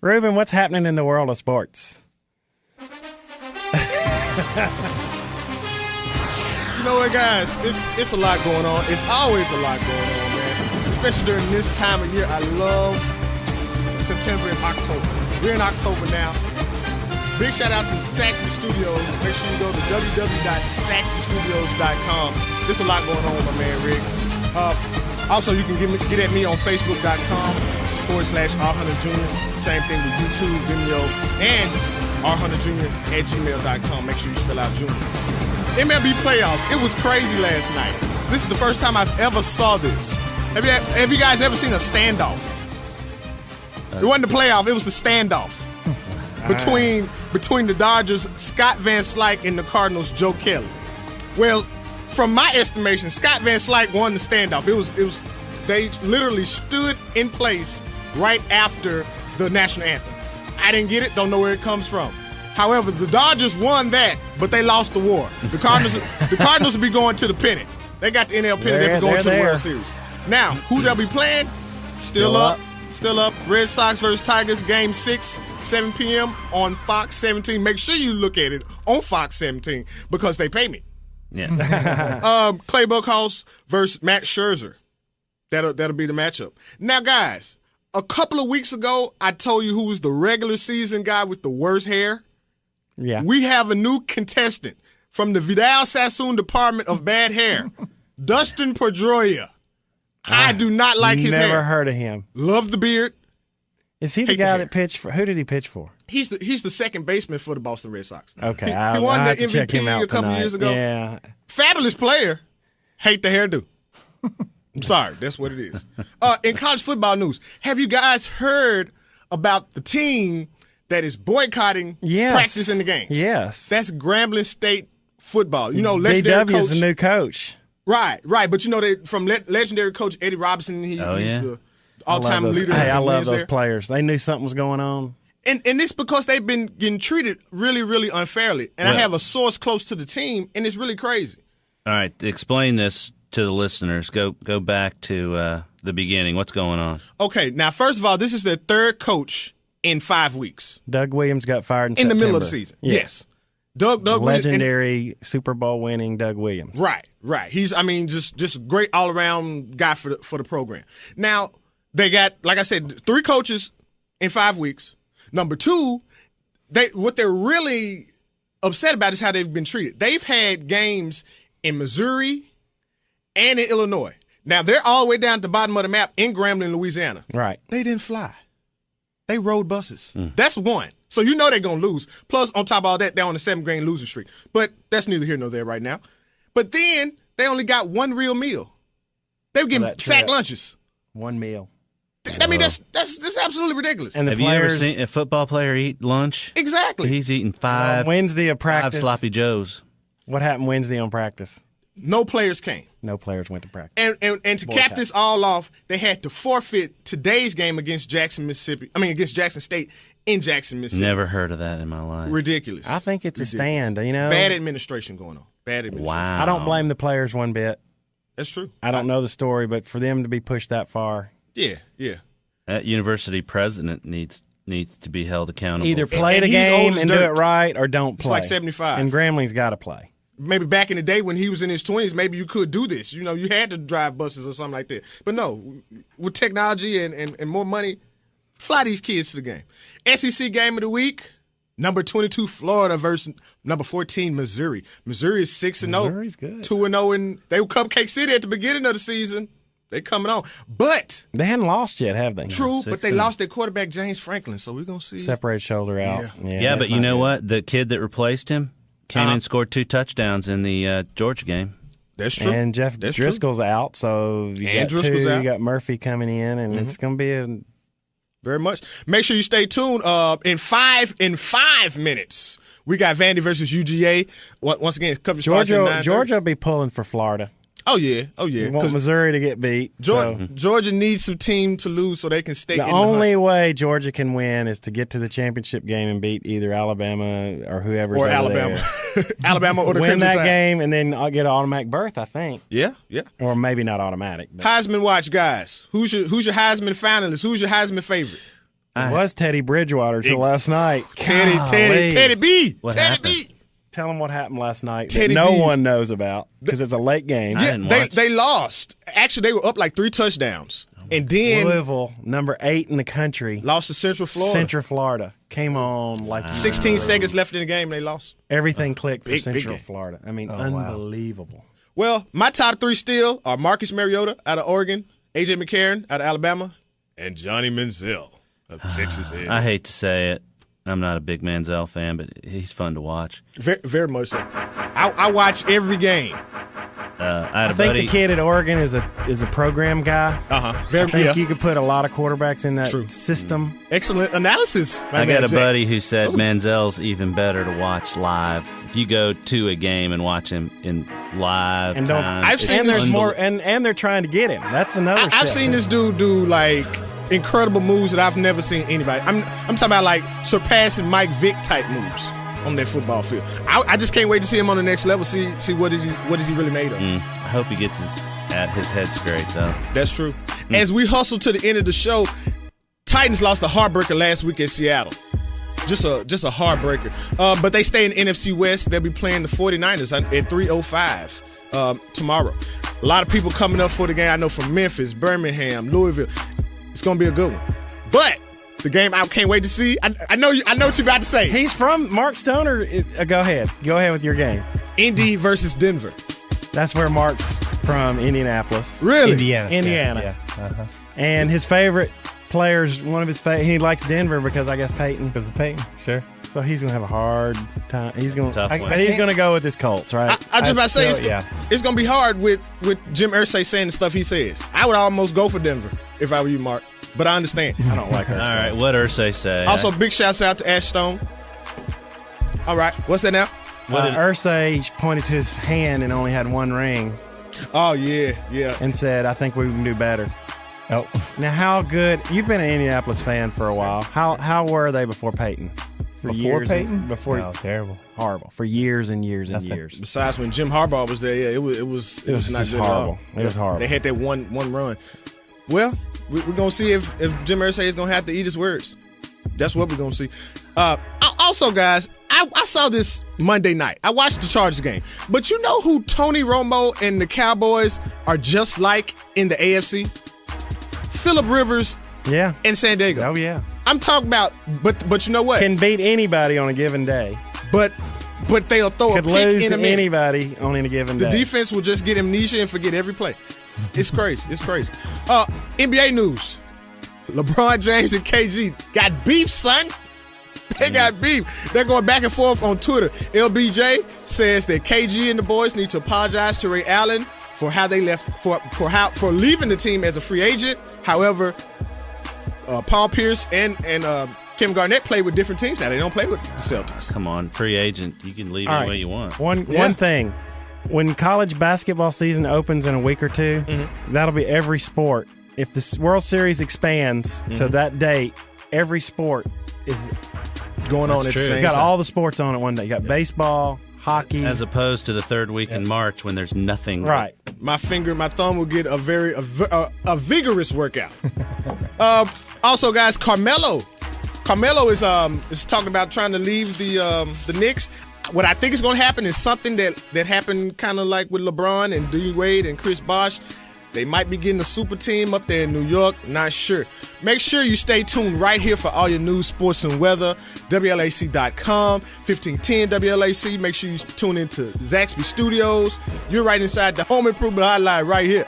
Ruben, what's happening in the world of sports? You know what, guys? It's a lot going on. It's always a lot going on, man. Especially during this time of year. I love September and October. We're in October now. Big shout out to Saxby Studios. Make sure you go to www.saxbystudios.com. There's a lot going on with my man Rick. Also, you can get at me on Facebook.com/R100 Jr. Same thing with YouTube, Vimeo, and R100Jr@gmail.com. Make sure you spell out Junior. MLB playoffs. It was crazy last night. This is the first time I've ever saw this. Have you guys ever seen a standoff? It wasn't the playoff. It was the standoff between the Dodgers' Scott Van Slyke and the Cardinals' Joe Kelly. Well, from my estimation, Scott Van Slyke won the standoff. It was they literally stood in place right after the national anthem. I didn't get it. Don't know where it comes from. However, the Dodgers won that, but they lost the war. The Cardinals will be going to the pennant. They got the NL pennant. They'll be going to the World Series. Now, who they'll be playing? Still up. Red Sox versus Tigers, Game 6, 7 p.m. on Fox 17. Make sure you look at it on Fox 17 because they pay me. Yeah. Clay Buchholz versus Max Scherzer. That'll be the matchup. Now, guys, a couple of weeks ago, I told you who was the regular season guy with the worst hair. Yeah. We have a new contestant from the Vidal Sassoon Department of Bad Hair, Dustin Pedroia. I do not like his hair. Never heard of him. Love the beard. Is he the guy that pitched for? Who did he pitch for? He's the second baseman for the Boston Red Sox. Okay, he I'll won the have to check him MVP out a couple tonight. years ago. Yeah. Fabulous player. Hate the hairdo. I'm sorry, that's what it is. In college football news, have you guys heard about the team that is boycotting practice in the games? Yes. That's Grambling State football. You know, legendary DW is coach. the new coach. Right. But you know, from legendary coach Eddie Robinson, he's the all-time leader. Hey, I love those players. They knew something was going on. And it's because they've been getting treated really, really unfairly. And I have a source close to the team, and it's really crazy. All right, explain this to the listeners. Go back to the beginning. What's going on? Okay, now, first of all, this is their third coach in 5 weeks. Doug Williams got fired in the middle of the September. season. Yes. Doug legendary Super Bowl winning Doug Williams. Right. He's just a great all around guy for the program. Now they got, like I said, 3 coaches in 5 weeks. Number 2, what they're really upset about is how they've been treated. They've had games in Missouri and in Illinois. Now they're all the way down at the bottom of the map in Grambling, Louisiana. Right. They didn't fly. They rode buses. That's one. So you know they're going to lose. Plus, on top of all that, they're on a 7-game losing streak. But that's neither here nor there right now. But then they only got one real meal. They were getting sack lunches. One meal. I mean, that's absolutely ridiculous. And have you ever seen a football player eat lunch? Exactly. He's eating 5 Wednesday of practice. 5 sloppy joes. What happened Wednesday on practice? No players came. No players went to practice. And to cap this all off, they had to forfeit today's game against Jackson State in Jackson, Mississippi. Never heard of that in my life. Ridiculous. I think it's a stand, you know. Bad administration going on. Bad administration. Wow. I don't blame the players one bit. That's true. I don't know the story, but for them to be pushed that far. Yeah. That university president needs to be held accountable. Either play the game and do it right or don't play. He's like 75. And Grambling's got to play. Maybe back in the day when he was in his 20s, maybe you could do this. You know, you had to drive buses or something like that. But no, with technology and more money, fly these kids to the game. SEC game of the week, number 22 Florida versus number 14 Missouri. Missouri is 6-0. Missouri's good. 2-0, and they were Cupcake City at the beginning of the season. They coming on. But they hadn't lost yet, have they? True, but they lost their quarterback, James Franklin, so we're going to see. Separated shoulder out. Yeah, but you know what? The kid that replaced him came in and scored 2 touchdowns in the Georgia game. That's true. And Jeff Driscoll's out, so you got Murphy coming in, and it's going to be a very much. Make sure you stay tuned. In five minutes, we got Vandy versus UGA. Once again, coverage Georgia will be pulling for Florida. Oh yeah. You want Missouri to get beat. Georgia needs some team to lose so they can stay. The only way Georgia can win is to get to the championship game and beat either Alabama or whoever's or over Alabama, there. Alabama or the win Crimson that Tide. game and then I'll get an automatic berth. I think. Yeah. Or maybe not automatic. But. Heisman watch, guys. Who's your Heisman finalist? Who's your Heisman favorite? It was Teddy Bridgewater till last night. Teddy B. What Teddy happened? B. Tell them what happened last night Teddy that no B. one knows about because it's a late game. I didn't watch. They lost. Actually, they were up like 3 touchdowns. And then Louisville, number 8 in the country, lost to Central Florida. Central Florida came on like 16 seconds left in the game, and they lost. everything clicked for Big Central game. Florida. I mean, unbelievable. Well, my top 3 still are Marcus Mariota out of Oregon, A.J. McCarron out of Alabama, and Johnny Manziel of Texas A&M. I hate to say it. I'm not a big Manziel fan, but he's fun to watch. Very, very much so. I watch every game. I I think the kid at Oregon is a program guy. Very, I think you could put a lot of quarterbacks in that True. system. Excellent analysis. I got a buddy who said Manziel's even better to watch live. If you go to a game and watch him in live And don't. time, I've seen and there's this- more, and they're trying to get him. That's another. I've step. seen this dude do like incredible moves that I've never seen anybody. I'm talking about like surpassing Mike Vick type moves on that football field. I just can't wait to see him on the next level. See what is he really made of. I hope he gets his head straight though. That's true. As we hustle to the end of the show, Titans lost a heartbreaker last week at Seattle. Just a heartbreaker. But they stay in NFC West. They'll be playing the 49ers at 3:05 tomorrow. A lot of people coming up for the game. I know from Memphis, Birmingham, Louisville. It's gonna be a good one. But the game I can't wait to see. I know what you're about to say. He's from Mark Stoner. Go ahead with your game. Indy versus Denver. That's where Mark's from, Indianapolis. Really? Indiana. Yeah. And his favorite players, one of his favorite, he likes Denver because I guess Peyton. Because of Peyton, sure. So he's gonna have a hard time. He's gonna, Tough one. but he's gonna go with his Colts, right? I just about to say still- it's gonna be hard with Jim Irsay saying the stuff he says. I would almost go for Denver if I were you, Mark. But I understand. I don't like her. All right, what Irsay say? Also, big shouts out to Ash Stone. All right, what's that now? Irsay pointed to his hand and only had one ring Oh yeah. and said, "I think we can do better." Oh, Now, how good? You've been an Indianapolis fan for a while. How were they before Peyton? For before years Peyton? and, before No, terrible. horrible for years and years and Nothing. years. Besides when Jim Harbaugh was there, yeah, it was not just good at all. horrible. It was horrible. They had that one run. Well, we're gonna see if Jim Irsay is gonna have to eat his words. That's what we're gonna see. Also, guys, I saw this Monday night. I watched the Chargers game, but you know who Tony Romo and the Cowboys are just like in the AFC? Phillip Rivers Yeah. and San Diego. Oh yeah. I'm talking about, but you know what? Can beat anybody on a given day. But they'll throw Could a pick lose in to a minute. anybody on a given The day. defense will just get amnesia and forget every play. It's crazy. It's crazy. NBA news. LeBron James and KG got beef, son. They got beef. They're going back and forth on Twitter. LBJ says that KG and the boys need to apologize to Ray Allen for how they left for leaving the team as a free agent. However, Paul Pierce and Kevin Garnett play with different teams now. They don't play with the Celtics. Come on, free agent. You can leave All any right. way you want. One thing. When college basketball season opens in a week or two, that'll be every sport. If the World Series expands to that date, every sport is Going on at the true. same got time. all the sports on at one day. You got baseball, hockey. As opposed to the third week in March when there's nothing. right. My thumb will get a vigorous workout. Also, guys, Carmelo is talking about trying to leave the Knicks. What I think is going to happen is something that happened kind of like with LeBron and D Wade and Chris Bosh. They might be getting a super team up there in New York. Not sure. Make sure you stay tuned right here for all your news, sports, and weather. WLAC.com, 1510 WLAC. Make sure you tune into Zaxby Studios. You're right inside the Home Improvement Hotline right here.